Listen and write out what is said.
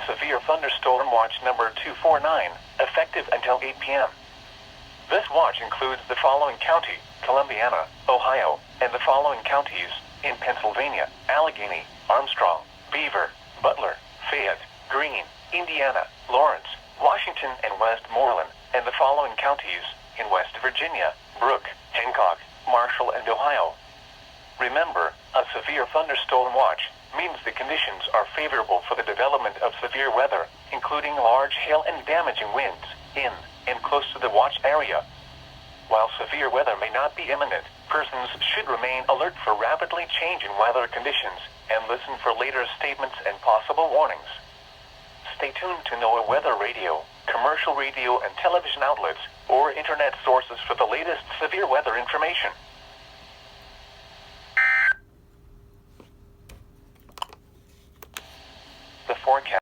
Severe thunderstorm watch number 249, effective until 8 p.m. This watch includes the following county, Columbiana, Ohio, and the following counties, in Pennsylvania, Allegheny, Armstrong, Beaver, Butler, Fayette, Greene, Indiana, Lawrence, Washington, and Westmoreland, and the following counties, in West Virginia, Brooke, Hancock, Marshall, and Ohio. Remember, a severe thunderstorm watch means the conditions are favorable for the development of severe weather, including large hail and damaging winds, in and close to the watch area. While severe weather may not be imminent, persons should remain alert for rapidly changing weather conditions and listen for later statements and possible warnings. Stay tuned to NOAA weather radio, commercial radio and television outlets, or internet sources for the latest severe weather information.